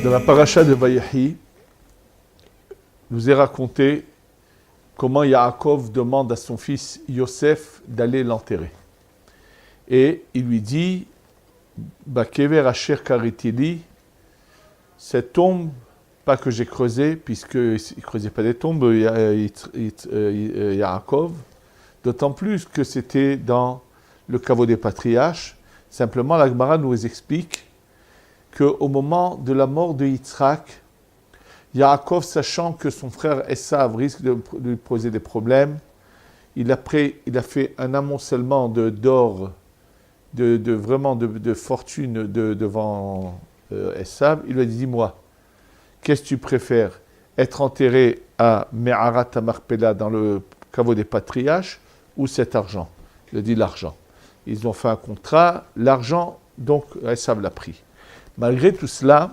Dans la paracha de Vayehi, nous est raconté comment Yaakov demande à son fils Yosef d'aller l'enterrer. Et il lui dit, Bakever Asher Karitili, cette tombe, pas que j'ai creusée, puisqu'il ne creusait pas des tombes, Yaakov, d'autant plus que c'était dans le caveau des patriarches. Simplement, la Gemara nous explique qu'au moment de la mort de Yitzhak, Yaakov, sachant que son frère Esav risque de lui poser des problèmes, il a fait un amoncellement d'or, de fortune devant Esav. Il lui a dit, dis-moi, qu'est-ce que tu préfères, être enterré à Me'arat Marpella dans le caveau des patriarches ou cet argent? Il a dit l'argent. Ils ont fait un contrat, l'argent, donc Esav l'a pris. Malgré tout cela,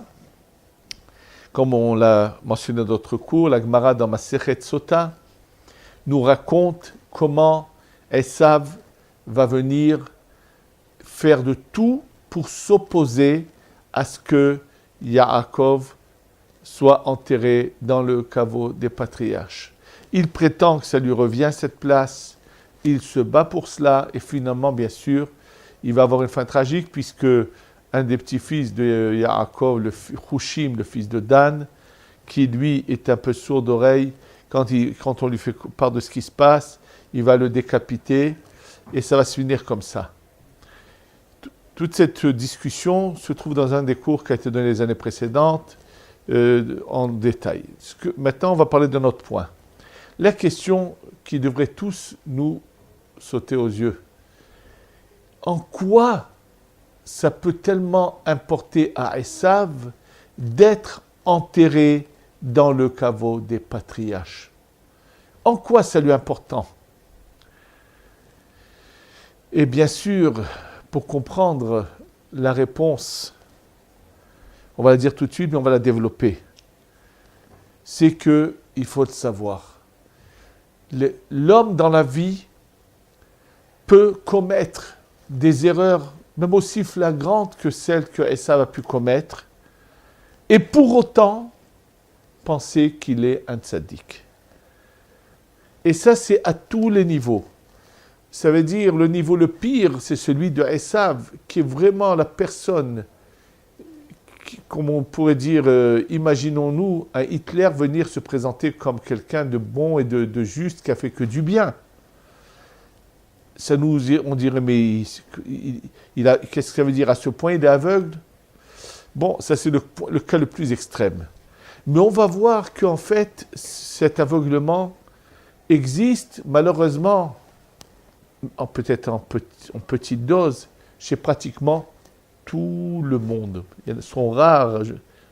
comme on l'a mentionné dans d'autres cours, la Gemara dans Masechet Sota nous raconte comment Esav va venir faire de tout pour s'opposer à ce que Yaakov soit enterré dans le caveau des patriarches. Il prétend que ça lui revient cette place, il se bat pour cela, et finalement, bien sûr, il va avoir une fin tragique, puisque un des petits-fils de Yaakov, le Hushim, le fils de Dan, qui lui est un peu sourd d'oreille, quand on lui fait part de ce qui se passe, il va le décapiter, et ça va se finir comme ça. Toute cette discussion se trouve dans un des cours qui a été donné les années précédentes, en détail. Maintenant, on va parler de notre point. La question qui devrait tous nous sauter aux yeux. En quoi ça peut tellement importer à Esav d'être enterré dans le caveau des patriarches? En quoi ça lui est important? Et bien sûr, pour comprendre la réponse, on va la dire tout de suite, mais on va la développer. C'est que il faut le savoir. L'homme dans la vie peut commettre des erreurs, même aussi flagrantes que celles que Esav a pu commettre, et pour autant penser qu'il est un tzaddik. Et ça, c'est à tous les niveaux. Ça veut dire, le niveau le pire, c'est celui de Esav, qui est vraiment la personne, comme on pourrait dire, imaginons-nous un Hitler venir se présenter comme quelqu'un de bon et de juste, qui a fait que du bien. On dirait, mais qu'est-ce que ça veut dire à ce point? Il est aveugle? Bon, ça c'est le cas le plus extrême. Mais on va voir qu'en fait, cet aveuglement existe, malheureusement, peut-être en petite dose, chez pratiquement tout le monde. Ils sont rares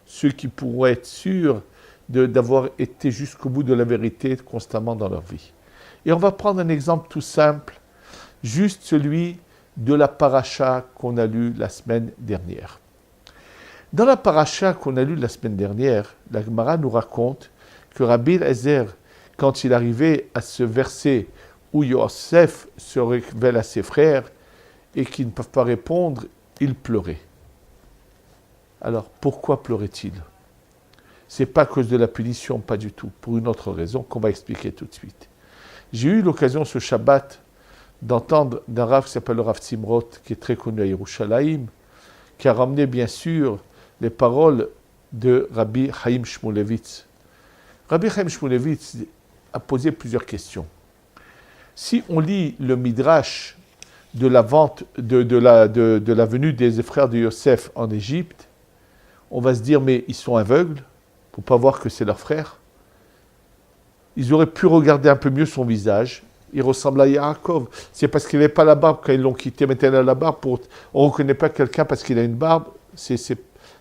ceux qui pourraient être sûrs d'avoir été jusqu'au bout de la vérité constamment dans leur vie. Et on va prendre un exemple tout simple, juste celui de la paracha qu'on a lue la semaine dernière. Dans la paracha qu'on a lue la semaine dernière, la Gemara nous raconte que Rabbi Eliezer, quand il arrivait à ce verset où Yosef se révèle à ses frères et qu'ils ne peuvent pas répondre, il pleurait. Alors, pourquoi pleurait-il? Ce n'est pas à cause de la punition, pas du tout, pour une autre raison qu'on va expliquer tout de suite. J'ai eu l'occasion ce Shabbat d'entendre d'un Rav qui s'appelle le Rav Tzimrot, qui est très connu à Yerushalayim, qui a ramené bien sûr les paroles de Rabbi Chaim Shmulevitz. Rabbi Chaim Shmulevitz a posé plusieurs questions. Si on lit le Midrash de la vente, de la venue des frères de Yosef en Égypte, on va se dire, mais ils sont aveugles pour ne pas voir que c'est leur frère. Ils auraient pu regarder un peu mieux son visage. Il ressemble à Yaakov. C'est parce qu'il n'avait pas la barbe quand ils l'ont quitté. Maintenant, il a la barbe. On ne reconnaît pas quelqu'un parce qu'il a une barbe.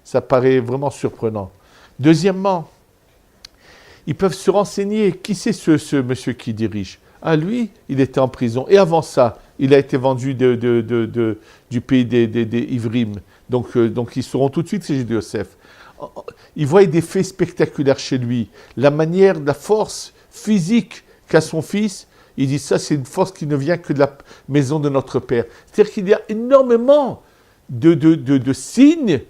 Ça paraît vraiment surprenant. Deuxièmement, ils peuvent se renseigner. Qui c'est ce monsieur qui dirige? Ah, lui, il était en prison. Et avant ça, il a été vendu du pays des Ivrim. Donc, ils sauront tout de suite que c'est Yosef. Ils voient des faits spectaculaires chez lui. La manière, la force physique qu'a son fils, il dit ça, c'est une force qui ne vient que de la maison de notre Père. C'est-à-dire qu'il y a énormément de signes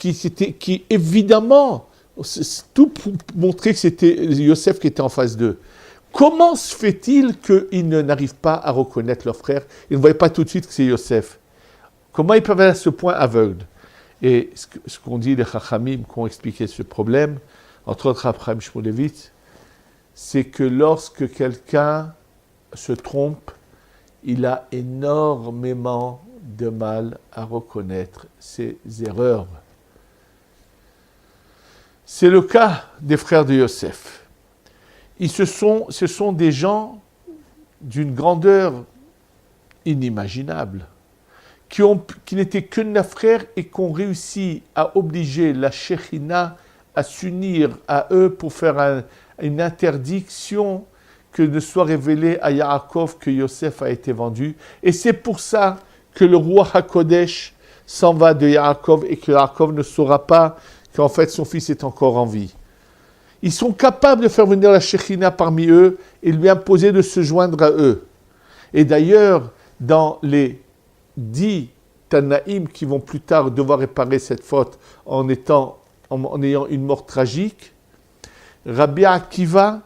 qui évidemment, tout pour montrer que c'était Yosef qui était en face d'eux. Comment se fait-il qu'ils n'arrivent pas à reconnaître leur frère? Ils ne voyaient pas tout de suite que c'est Yosef. Comment ils peuvent être à ce point aveugles? Et ce qu'ont dit les Chachamim, qui ont expliqué ce problème, entre autres Abraham Shmulevitz, c'est que lorsque quelqu'un se trompe, il a énormément de mal à reconnaître ses erreurs. C'est le cas des frères de Yosef. Ce sont des gens d'une grandeur inimaginable, qui n'étaient que 9 frères et qui ont réussi à obliger la Shekhinah à s'unir à eux pour faire une interdiction que ne soit révélé à Yaakov que Yosef a été vendu. Et c'est pour ça que le roi HaKodesh s'en va de Yaakov et que Yaakov ne saura pas qu'en fait son fils est encore en vie. Ils sont capables de faire venir la Shekhinah parmi eux et lui imposer de se joindre à eux. Et d'ailleurs, dans les 10 Tanaïm qui vont plus tard devoir réparer cette faute en ayant une mort tragique, Rabbi Akiva,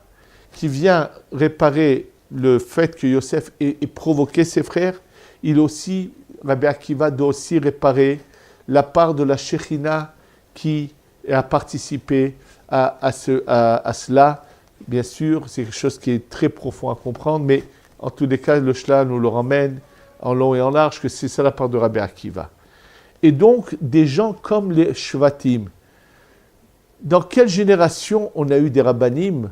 qui vient réparer le fait que Yosef ait provoqué ses frères, Rabbi Akiva doit aussi réparer la part de la Shekhinah qui a participé à cela. Bien sûr, c'est quelque chose qui est très profond à comprendre, mais en tous les cas, le Shla nous le ramène en long et en large, que c'est ça la part de Rabbi Akiva. Et donc, des gens comme les Shvatim. Dans quelle génération on a eu des rabbanim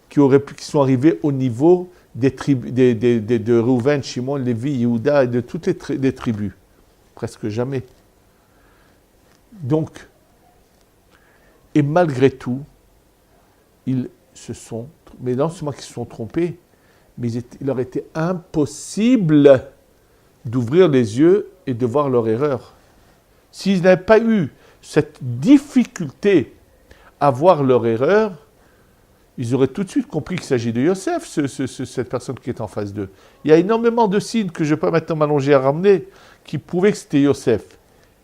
qui sont arrivés au niveau de Reuven, Shimon, Lévi, Yehuda et de toutes les tribus? Presque jamais. Donc, et malgré tout, mais non seulement qu'ils se sont trompés, mais il leur était impossible d'ouvrir les yeux et de voir leur erreur. S'ils n'avaient pas eu cette difficulté à voir leur erreur, ils auraient tout de suite compris qu'il s'agit de Yosef, cette personne qui est en face d'eux. Il y a énormément de signes que je ne vais pas maintenant m'allonger à ramener, qui prouvaient que c'était Yosef.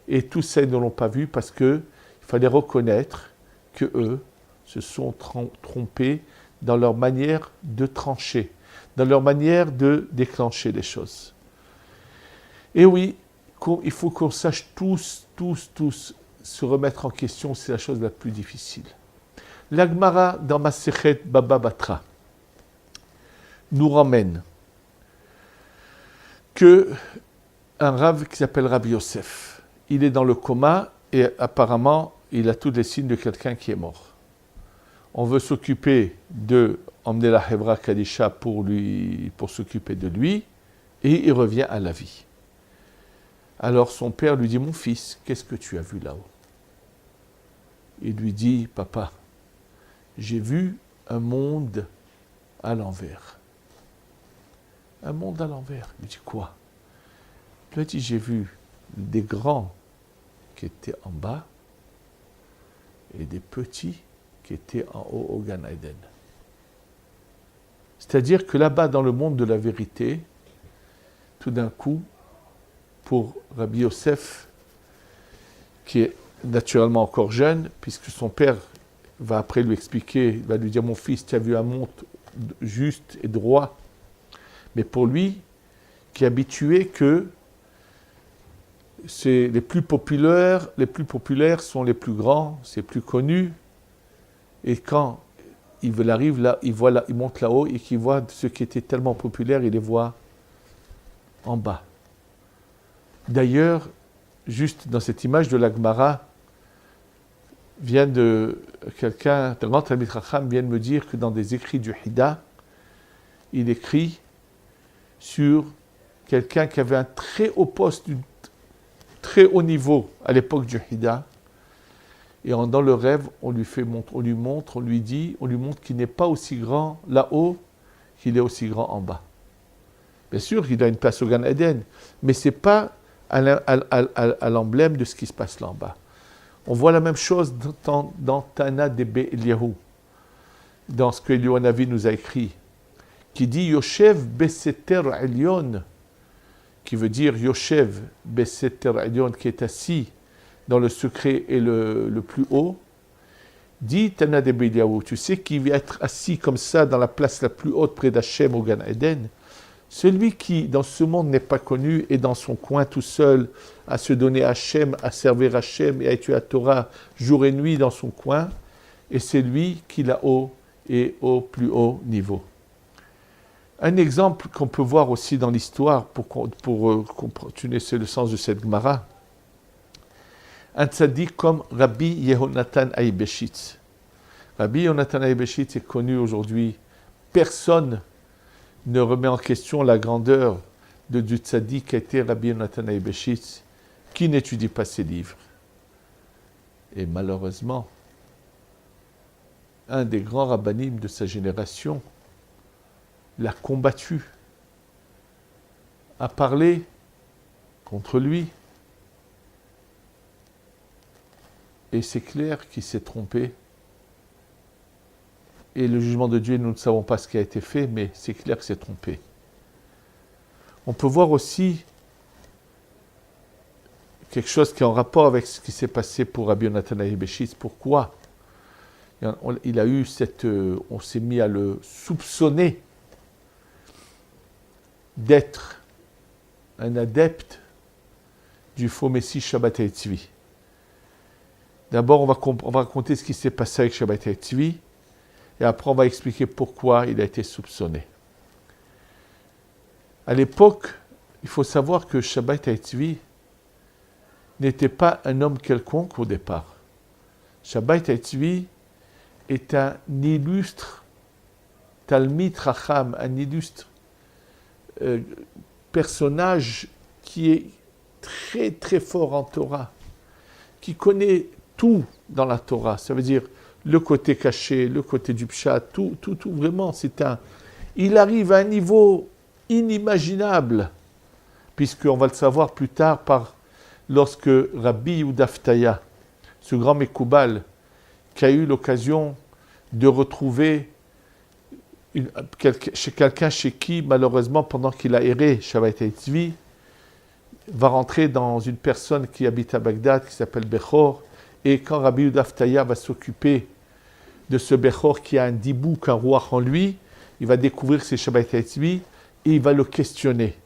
Et tous ces ne l'ont pas vu parce qu'il fallait reconnaître qu'eux se sont trompés dans leur manière de trancher, dans leur manière de déclencher les choses. Et oui, il faut qu'on sache tous se remettre en question, c'est la chose la plus difficile. La Gemara dans Masechet Baba Batra nous ramène que un Rav qui s'appelle Rabbi Yosef, il est dans le coma et apparemment il a tous les signes de quelqu'un qui est mort. On veut s'occuper emmener la Hevra Kadisha pour s'occuper de lui et il revient à la vie. Alors son père lui dit, mon fils, qu'est-ce que tu as vu là-haut? Il lui dit, papa, j'ai vu un monde à l'envers. Un monde à l'envers. Il dit, quoi? Il lui a dit, j'ai vu des grands qui étaient en bas et des petits qui étaient en haut au Gan Eden. C'est-à-dire que là-bas, dans le monde de la vérité, tout d'un coup, pour Rabbi Yosef, qui est naturellement encore jeune, puisque son père va après lui expliquer, il va lui dire, mon fils, tu as vu un monde juste et droit. Mais pour lui, qui est habitué que les plus populaires sont les plus grands, c'est plus connu. Et quand il arrive là, il monte là-haut et qu'il voit ceux qui étaient tellement populaires, il les voit en bas. D'ailleurs, juste dans cette image de la Gemara, un grand Talmid Chacham vient de me dire que dans des écrits du Hida, il écrit sur quelqu'un qui avait un très haut poste, très haut niveau à l'époque du Hida, et dans le rêve, on lui montre qu'il n'est pas aussi grand là-haut qu'il est aussi grand en bas. Bien sûr, il a une place au Gan Eden, mais ce n'est pas à l'emblème de ce qui se passe là en bas. On voit la même chose dans Tana Debe Eliyahu, dans ce que Eliyahu Hanavi nous a écrit, qui dit Yoshev Beseter Elyon, qui veut dire Yoshev Beseter Elyon, qui est assis dans le secret et le plus haut, dit Tana de Beliaou, tu sais qui va être assis comme ça dans la place la plus haute près d'Hachem au Gan Eden? Celui qui, dans ce monde, n'est pas connu, est dans son coin tout seul, à se donner à Hachem, à servir Hachem et à étudier la Torah jour et nuit dans son coin, et c'est lui qui là-haut est au plus haut niveau. Un exemple qu'on peut voir aussi dans l'histoire, pour continuer le sens de cette Gemara, un tzaddik comme Rabbi Yehonatan Aibeshitz. Rabbi Yehonatan Aibeshitz est connu aujourd'hui. Personne ne remet en question la grandeur du tzaddik qui a été Rabbi Yehonatan Aibeshitz, qui n'étudie pas ses livres. Et malheureusement, un des grands rabbanim de sa génération l'a combattu, a parlé contre lui. Et c'est clair qu'il s'est trompé. Et le jugement de Dieu, nous ne savons pas ce qui a été fait, mais c'est clair qu'il s'est trompé. On peut voir aussi quelque chose qui est en rapport avec ce qui s'est passé pour Rabbi Yonatan Aibeshitz. Pourquoi il a eu on s'est mis à le soupçonner d'être un adepte du faux Messie Shabbatai Tzvi. D'abord, on va raconter ce qui s'est passé avec Shabbatai Tzvi, et après on va expliquer pourquoi il a été soupçonné. À l'époque, il faut savoir que Shabbatai Tzvi n'était pas un homme quelconque au départ. Shabbatai Tzvi est un illustre Talmid Racham, un illustre personnage qui est très très fort en Torah, qui connaît tout dans la Torah. Ça veut dire le côté caché, le côté du pshat, tout vraiment. Il arrive à un niveau inimaginable, puisqu'on va le savoir plus tard lorsque Rabbi Yehuda Aftaya, ce grand Mekoubal, qui a eu l'occasion de retrouver chez quelqu'un chez qui, malheureusement, pendant qu'il a erré Shabbatai Tzvi, va rentrer dans une personne qui habite à Bagdad, qui s'appelle Bechor, et quand Rabbi Yehuda Aftaya va s'occuper de ce Bechor qui a un dibouk, un roi en lui, il va découvrir ses Shabbatai Tzvi et il va le questionner.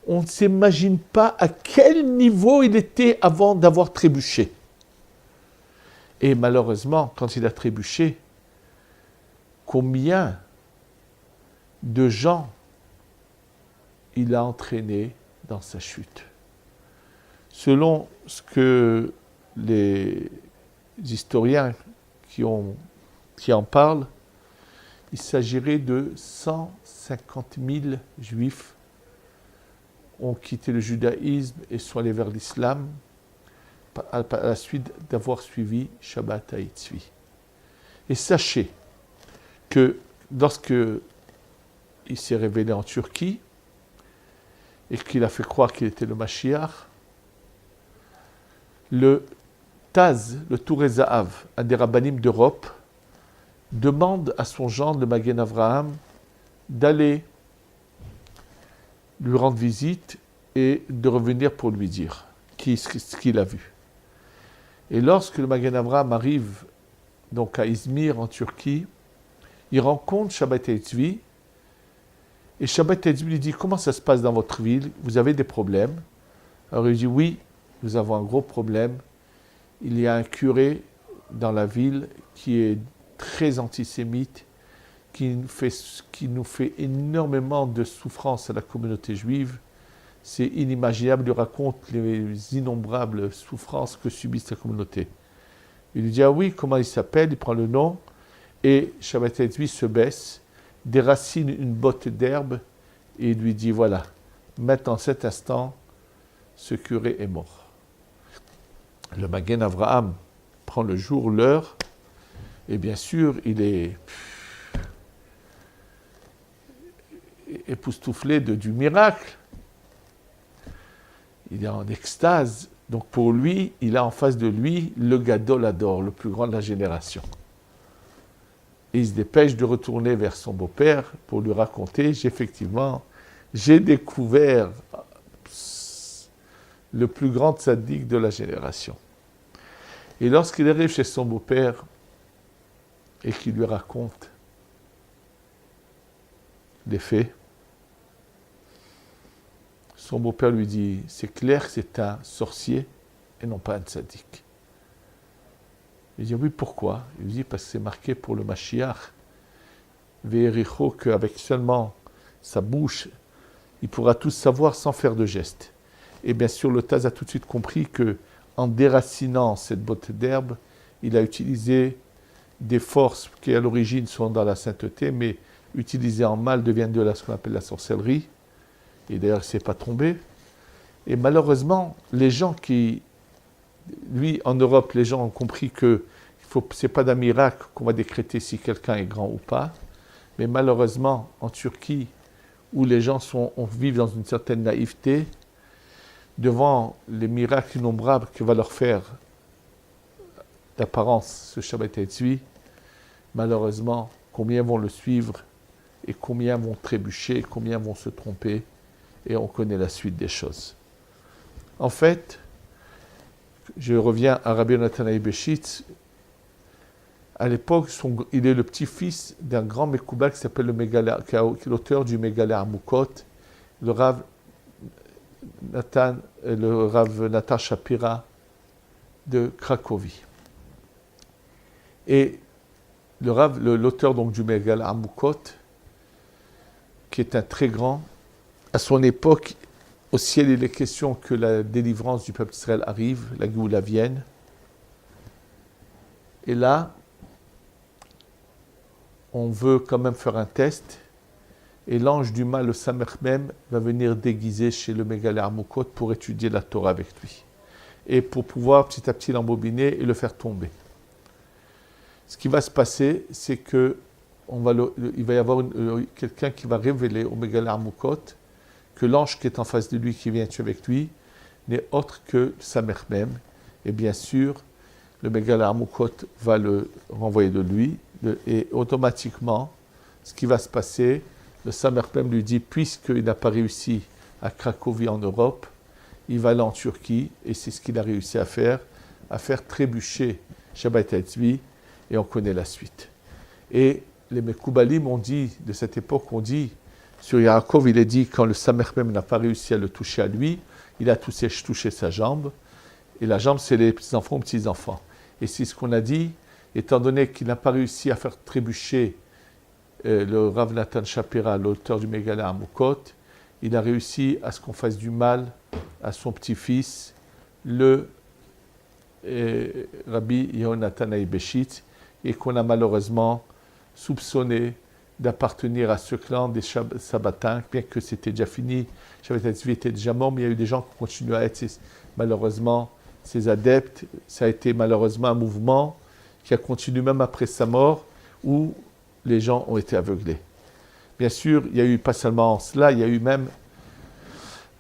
On ne s'imagine pas à quel niveau il était avant d'avoir trébuché. Et malheureusement, quand il a trébuché, combien de gens il a entraîné dans sa chute. Selon ce que les historiens qui en parlent, il s'agirait de 150 000 juifs ont quitté le judaïsme et sont allés vers l'islam à la suite d'avoir suivi Shabbatai Tzvi. Et sachez que lorsque il s'est révélé en Turquie et qu'il a fait croire qu'il était le Mashiach, le Taz, le Touré Zahav, un des rabbanim d'Europe, demande à son gendre, le Magen Avraham, d'aller lui rendre visite et de revenir pour lui dire ce qu'il a vu. Et lorsque le Magen Avraham arrive donc à Izmir, en Turquie, il rencontre Shabbatai Tzvi, et Shabbatai Tzvi lui dit « Comment ça se passe dans votre ville? Vous avez des problèmes ?» Alors il dit « Oui, nous avons un gros problème. Il y a un curé dans la ville qui est très antisémite, qui nous fait énormément de souffrance à la communauté juive. C'est inimaginable, il lui raconte les innombrables souffrances que subit sa communauté. » Il lui dit « Ah oui, comment il s'appelle ?» Il prend le nom, et Shabbatai Tzvi se baisse, déracine une botte d'herbe, et il lui dit « Voilà, maintenant, cet instant, ce curé est mort. » Le Magen Avraham prend le jour, l'heure, et bien sûr, il est époustouflé du miracle. Il est en extase. Donc pour lui, il a en face de lui le Gadol Hador, le plus grand de la génération. Et il se dépêche de retourner vers son beau-père pour lui raconter, j'ai découvert le plus grand tzaddik de la génération. Et lorsqu'il arrive chez son beau-père et qu'il lui raconte les faits, son beau-père lui dit, c'est clair que c'est un sorcier et non pas un tzaddik. Il dit, oui, pourquoi? Il lui dit, parce que c'est marqué pour le Mashiach, Ve'ericho, qu'avec seulement sa bouche, il pourra tout savoir sans faire de geste. Et bien sûr, le Taz a tout de suite compris que, en déracinant cette botte d'herbe, il a utilisé des forces qui, à l'origine, sont dans la sainteté, mais utilisées en mal deviennent de ce qu'on appelle la sorcellerie. Et d'ailleurs, il ne s'est pas trompé. Et malheureusement, les gens qui... Lui, en Europe, les gens ont compris que ce n'est pas d'un miracle qu'on va décréter si quelqu'un est grand ou pas. Mais malheureusement, en Turquie, où les gens vivent dans une certaine naïveté, devant les miracles innombrables que va leur faire d'apparence ce Shabbat Tzvi, malheureusement, combien vont le suivre et combien vont trébucher, combien vont se tromper, et on connaît la suite des choses. En fait, je reviens à Rabbi Yonatan Eibeshitz. À l'époque, il est le petit-fils d'un grand Mekoubal qui s'appelle le Megala, qui est l'auteur du Megala Amukot, le Rav Natan Shapira de Cracovie. Et l'auteur donc du Megala Amukot, qui est un très grand, à son époque, au ciel, il est question que la délivrance du peuple d'Israël arrive, la Géoula vienne. Et là, on veut quand même faire un test, et l'ange du mal, le Samer même, va venir déguiser chez le Megala Amukot pour étudier la Torah avec lui, et pour pouvoir petit à petit l'embobiner et le faire tomber. Ce qui va se passer, c'est que il va y avoir quelqu'un qui va révéler au Megala Amukot que l'ange qui est en face de lui, qui vient tuer avec lui, n'est autre que le Samer même. Et bien sûr, le Megala Amukot va le renvoyer de lui, et automatiquement, ce qui va se passer, le Samer même lui dit, puisqu'il n'a pas réussi à Cracovie en Europe, il va aller en Turquie, et c'est ce qu'il a réussi à faire trébucher Shabbat Tzvi, et on connaît la suite. Et les Mekoubalim ont dit, de cette époque, on dit, sur Yaakov, il est dit, quand le Samer même n'a pas réussi à le toucher à lui, il a touché sa jambe, et la jambe, c'est les petits-enfants aux petits-enfants. Et c'est ce qu'on a dit, étant donné qu'il n'a pas réussi à faire trébucher le Rav Natan Shapira, l'auteur du Megala Amukot, il a réussi à ce qu'on fasse du mal à son petit-fils, le Rabbi Yonatan Eibeshitz, et qu'on a malheureusement soupçonné d'appartenir à ce clan des Sabbatins, bien que c'était déjà fini, Shabbat Tzvi était déjà mort, mais il y a eu des gens qui continuent à être malheureusement ses adeptes. Ça a été malheureusement un mouvement qui a continué même après sa mort, où les gens ont été aveuglés. Bien sûr, il y a eu pas seulement cela, il y a eu même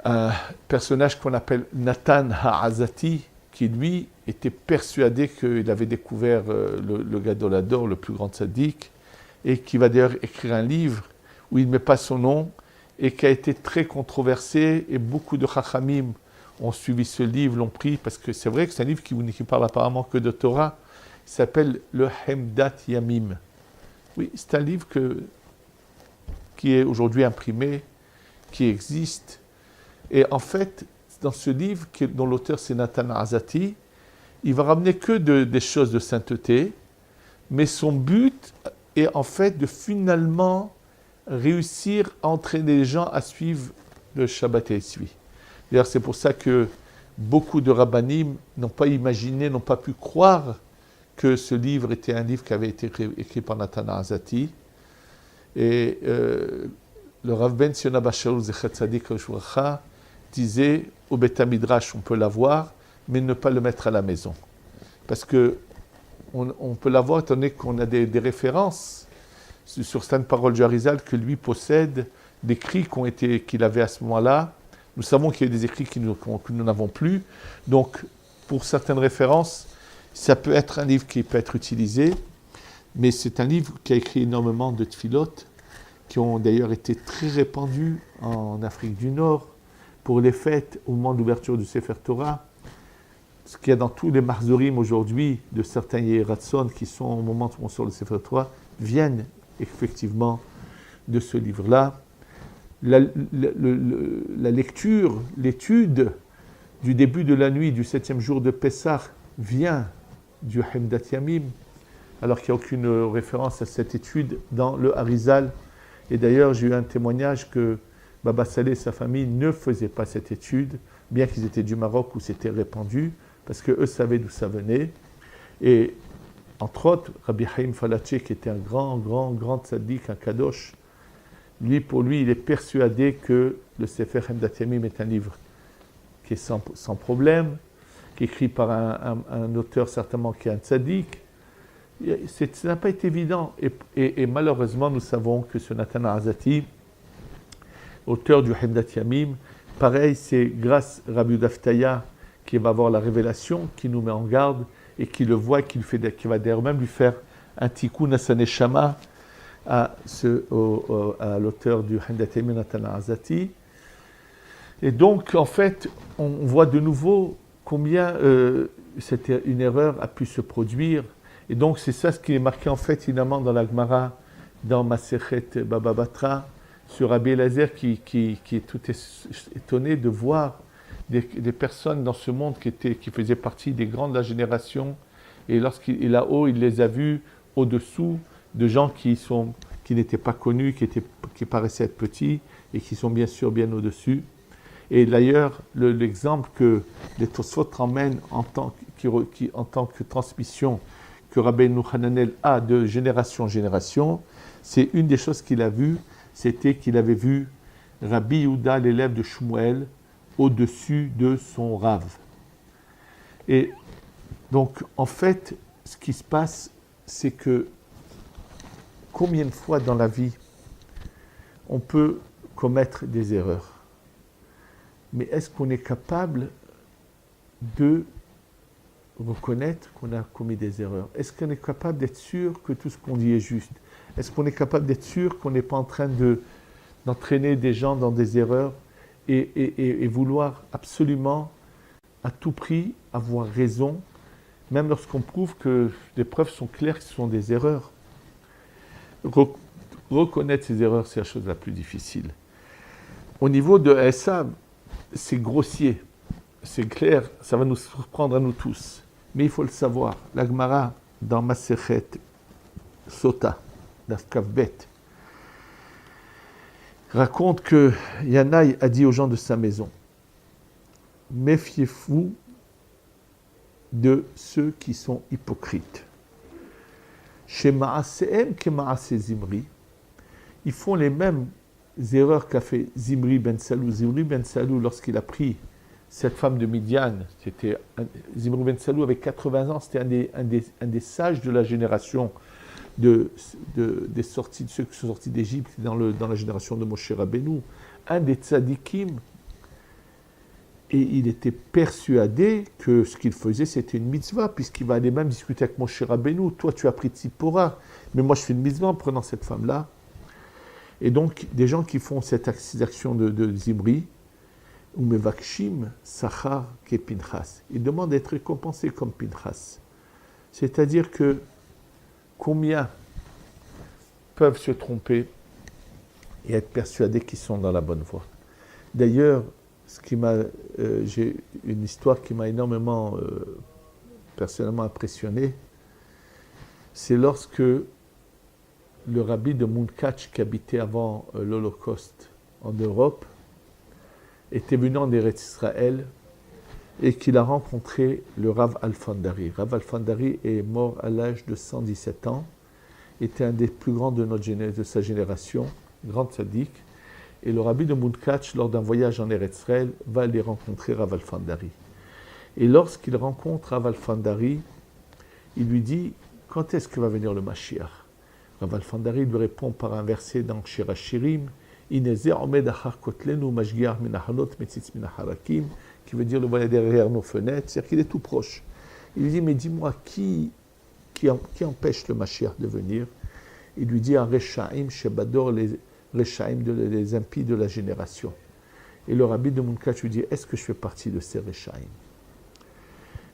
un personnage qu'on appelle Nathan Ha'azati, qui lui était persuadé qu'il avait découvert le Gadolador, le plus grand tzaddik, et qui va d'ailleurs écrire un livre où il ne met pas son nom, et qui a été très controversé, et beaucoup de Chachamim ont suivi ce livre, l'ont pris, parce que c'est vrai que c'est un livre qui parle apparemment que de Torah. Il s'appelle le Hemdat Yamim. Oui, c'est un livre qui est aujourd'hui imprimé, qui existe. Et en fait, dans ce livre, dont l'auteur c'est Nathan Azati, il va ramener que des choses de sainteté, mais son but est en fait de finalement réussir à entraîner les gens à suivre le Shabbat Tzvi. D'ailleurs, c'est pour ça que beaucoup de rabbanim n'ont pas imaginé, n'ont pas pu croire que ce livre était un livre qui avait été écrit par Nathan Azati. Et le Rav Ben Sion Bashaul Zecher Tzadik Roshuracha disait, au Beth Midrash, on peut l'avoir, mais ne pas le mettre à la maison. Parce que on peut l'avoir étant donné qu'on a des références sur certaines paroles du Harizal que lui possède, d'écrits qu'il avait à ce moment-là. Nous savons qu'il y a des écrits que nous n'avons plus. Donc, pour certaines références, ça peut être un livre qui peut être utilisé, mais c'est un livre qui a écrit énormément de tfilotes, qui ont d'ailleurs été très répandus en Afrique du Nord, pour les fêtes au moment d'ouverture du Sefer Torah. Ce qu'il y a dans tous les marzorim aujourd'hui de certains Yehiratzon qui sont au moment où on sort le Sefer Torah viennent effectivement de ce livre-là. La lecture, l'étude du début de la nuit du 7e jour de Pessah vient du Hemdat Yamim, alors qu'il n'y a aucune référence à cette étude dans le Harizal. Et d'ailleurs, j'ai eu un témoignage que Baba Saleh et sa famille ne faisaient pas cette étude, bien qu'ils étaient du Maroc où c'était répandu, parce qu'eux savaient d'où ça venait. Et entre autres, Rabbi Haïm Falatché, qui était un grand tzaddik, un kadosh, pour lui, il est persuadé que le Sefer Hemdat Yamim est un livre qui est sans problème, qui est écrit par un auteur certainement qui est un tzaddik. Ça n'a pas été évident. Et malheureusement, nous savons que ce Nathan Arzati, auteur du Hemdat Yamim, pareil, c'est grâce à Rabbi Daftaya qui va avoir la révélation, qui nous met en garde et qui le voit, qui va d'ailleurs même lui faire un tikkun à sa neshama à l'auteur du Hemdat Yamim, Nathan Arzati. Et donc, en fait, on voit de nouveau combien une erreur a pu se produire. Et donc, c'est ça ce qui est marqué, en fait, finalement, dans la Gemara, dans Masechet Baba Batra, sur Rabbi Eliezer, qui est tout étonné de voir des personnes dans ce monde qui faisaient partie des grands de la génération. Et lorsqu'il est là-haut, il les a vus au-dessous de gens qui n'étaient pas connus, qui paraissaient être petits, et qui sont bien sûr bien au-dessus. Et d'ailleurs, l'exemple que les Tosfot ramènent en tant que transmission que Rabbeinu Hananel a de génération en génération, c'est une des choses qu'il a vues, c'était qu'il avait vu Rabbi Yehuda, l'élève de Shmuel, au-dessus de son Rav. Et donc, en fait, ce qui se passe, c'est que combien de fois dans la vie on peut commettre des erreurs? Mais est-ce qu'on est capable de reconnaître qu'on a commis des erreurs? Est-ce qu'on est capable d'être sûr que tout ce qu'on dit est juste? Est-ce qu'on est capable d'être sûr qu'on n'est pas en train d'entraîner des gens dans des erreurs et vouloir absolument, à tout prix, avoir raison, même lorsqu'on prouve que les preuves sont claires que ce sont des erreurs? Reconnaître ces erreurs, c'est la chose la plus difficile. Au niveau de Esav, c'est grossier, c'est clair, ça va nous surprendre à nous tous. Mais il faut le savoir. La Gemara, dans Masechet Sota, Daf Kav Bet, raconte que Yanaï a dit aux gens de sa maison, méfiez-vous de ceux qui sont hypocrites. Chez Ma'asehem ke Ma'ase Zimri, ils font les mêmes erreurs qu'a fait Zimri ben Salou. Zimri ben Salou, lorsqu'il a pris cette femme de Midian, Zimri ben Salou avait 80 ans, c'était un des sages de la génération des sorties, de ceux qui sont sortis d'Égypte dans la génération de Moshe Rabbeinu, un des tzadikim, et il était persuadé que ce qu'il faisait c'était une mitzvah, puisqu'il va aller même discuter avec Moshe Rabbeinu. Toi tu as pris Tzipora, mais moi je fais une mitzvah en prenant cette femme-là. Et donc, des gens qui font cette action de Zimri, ou Mevakshim, Sachar, ke Pinchas, ils demandent d'être récompensés comme Pinchas. C'est-à-dire que combien peuvent se tromper et être persuadés qu'ils sont dans la bonne voie. D'ailleurs, j'ai une histoire qui m'a énormément, personnellement impressionné, c'est lorsque le rabbi de Munkach, qui habitait avant l'Holocauste en Europe, était venu en Eretz Israël et qu'il a rencontré le Rav Alfandari. Rav Alfandari est mort à l'âge de 117 ans, était un des plus grands de sa génération, grand tzaddik. Et le rabbi de Munkach, lors d'un voyage en Eretz Israël, va aller rencontrer Rav Alfandari. Et lorsqu'il rencontre Rav Alfandari, il lui dit « Quand est-ce que va venir le Mashiach ?» Rav Alfandari lui répond par un verset dans Shir Hashirim, Ineze omed achar kotlenu mashgiach min hachalot metzitz min harakim, qui veut dire le voilà derrière nos fenêtres, c'est-à-dire qu'il est tout proche. Il lui dit, mais dis-moi, qui empêche le Mashiach de venir? Il lui dit, un Reshaim Shebador, les Reshaim, les impies de la génération. Et le rabbi de Munkach lui dit, est-ce que je fais partie de ces Rechaim?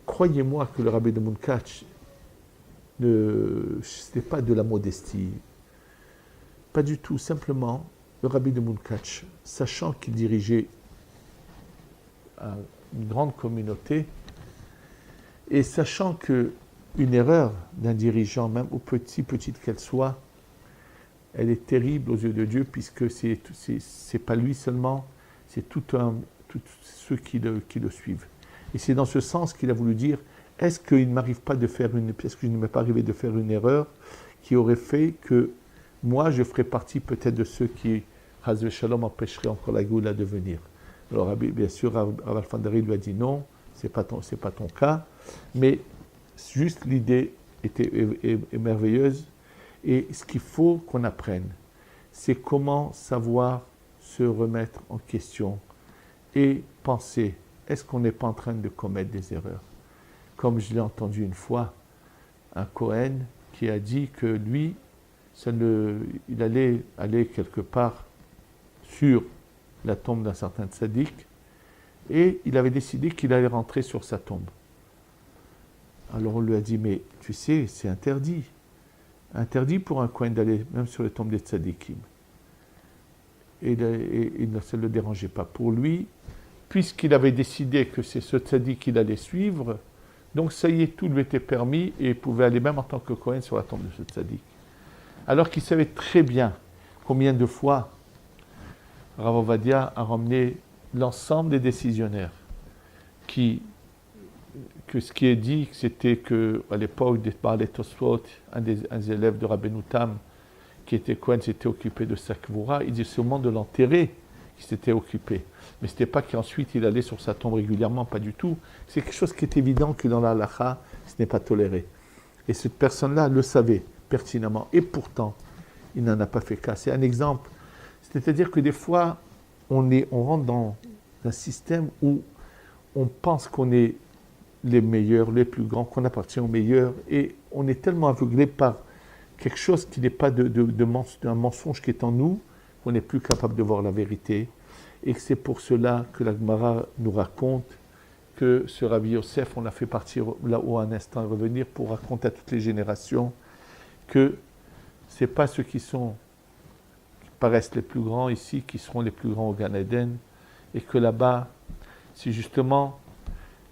Croyez-moi que le rabbi de Munkach, ce n'était pas de la modestie. Pas du tout. Simplement, le rabbi de Munkach, sachant qu'il dirigeait une grande communauté, et sachant qu'une erreur d'un dirigeant, même au petite qu'elle soit, elle est terrible aux yeux de Dieu, puisque c'est pas lui seulement, c'est tous ceux qui le suivent. Et c'est dans ce sens qu'il a voulu dire, est-ce qu'il ne m'arrive pas de faire est-ce que je ne m'est pas arrivé de faire une erreur qui aurait fait que moi, je ferais partie peut-être de ceux qui, Hazve Shalom, empêcheraient encore la Géoula de venir. Alors, bien sûr, Rav Alfandari lui a dit non, c'est pas ton cas, mais juste l'idée est merveilleuse. Et ce qu'il faut qu'on apprenne, c'est comment savoir se remettre en question et penser, est-ce qu'on n'est pas en train de commettre des erreurs? Comme je l'ai entendu une fois, un Cohen qui a dit que lui, il allait aller quelque part sur la tombe d'un certain tzaddik, et il avait décidé qu'il allait rentrer sur sa tombe. Alors on lui a dit, mais tu sais, c'est interdit. Interdit pour un Kohen d'aller même sur les tombes des tzaddikim. Et ça ne le dérangeait pas. Pour lui, puisqu'il avait décidé que c'est ce tzaddik qu'il allait suivre, donc ça y est, tout lui était permis, et il pouvait aller même en tant que Kohen sur la tombe de ce tzaddik. Alors qu'il savait très bien combien de fois Rav Ovadia a ramené l'ensemble des décisionnaires que ce qui est dit, c'était qu'à l'époque de Baalei Tosfot, un des élèves de Rabbeinu Tam, qui était Kohen, s'était occupé de sa kvoura, il dit c'est au moment de l'enterrer qu'il s'était occupé. Mais ce n'était pas qu'ensuite il allait sur sa tombe régulièrement, pas du tout. C'est quelque chose qui est évident que dans la halakha, ce n'est pas toléré. Et cette personne-là le savait pertinemment, et pourtant, il n'en a pas fait cas. C'est un exemple. C'est-à-dire que des fois, on rentre dans un système où on pense qu'on est les meilleurs, les plus grands, qu'on appartient aux meilleurs, et on est tellement aveuglé par quelque chose qui n'est pas un mensonge qui est en nous, qu'on n'est plus capable de voir la vérité, et que c'est pour cela que la Gemara nous raconte que ce Rabbi Yosef, on l'a fait partir là-haut un instant et revenir pour raconter à toutes les générations que ce n'est pas ceux qui paraissent les plus grands ici qui seront les plus grands au Gan Eden, et que là-bas, c'est justement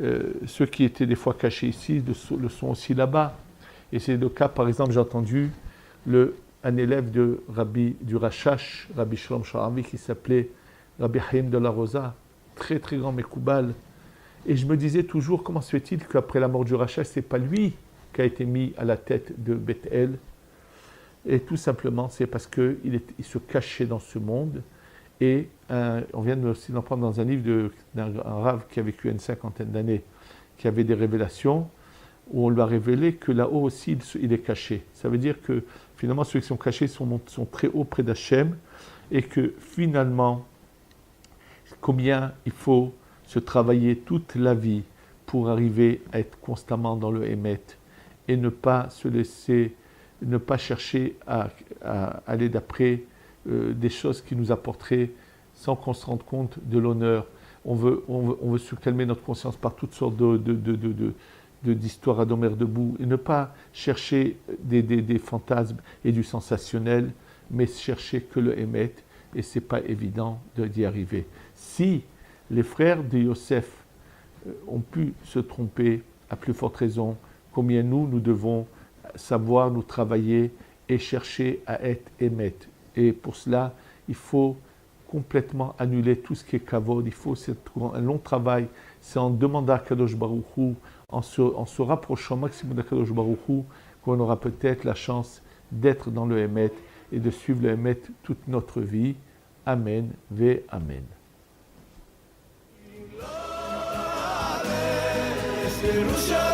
ceux qui étaient des fois cachés ici le sont aussi là-bas. Et c'est le cas, par exemple, j'ai entendu un élève du Rashash, Rabbi Shalom Sharavi, qui s'appelait Rabbi Haïm de la Rosa, très très grand Mekoubal. Et je me disais toujours, comment se fait-il qu'après la mort du Rashash, ce n'est pas lui qui a été mis à la tête de Beth El? Et tout simplement, c'est parce qu'il se cachait dans ce monde. Et on vient aussi d'en prendre dans un livre d'un Rav qui a vécu une 50aine d'années, qui avait des révélations, où on lui a révélé que là-haut aussi, il est caché. Ça veut dire que finalement, ceux qui sont cachés sont très hauts près d'Hachem, et que finalement, combien il faut se travailler toute la vie pour arriver à être constamment dans le Hémet, et ne pas chercher à aller d'après des choses qui nous apporteraient sans qu'on se rende compte de l'honneur. On veut se calmer notre conscience par toutes sortes d'histoires à dormir debout, et ne pas chercher des fantasmes et du sensationnel, mais chercher que le Hémet, et ce n'est pas évident d'y arriver. Si les frères de Yosef ont pu se tromper, à plus forte raison, combien nous devons savoir nous travailler et chercher à être Hémet. Et pour cela, il faut complètement annuler tout ce qui est kavod. Il faut un long travail. C'est en demandant à Kadosh Baruch Hu, en se rapprochant au maximum de Kadosh Baruch Hu, qu'on aura peut-être la chance d'être dans le Hémet et de suivre le Hémet toute notre vie. Amen, ve Amen. Yerushalayim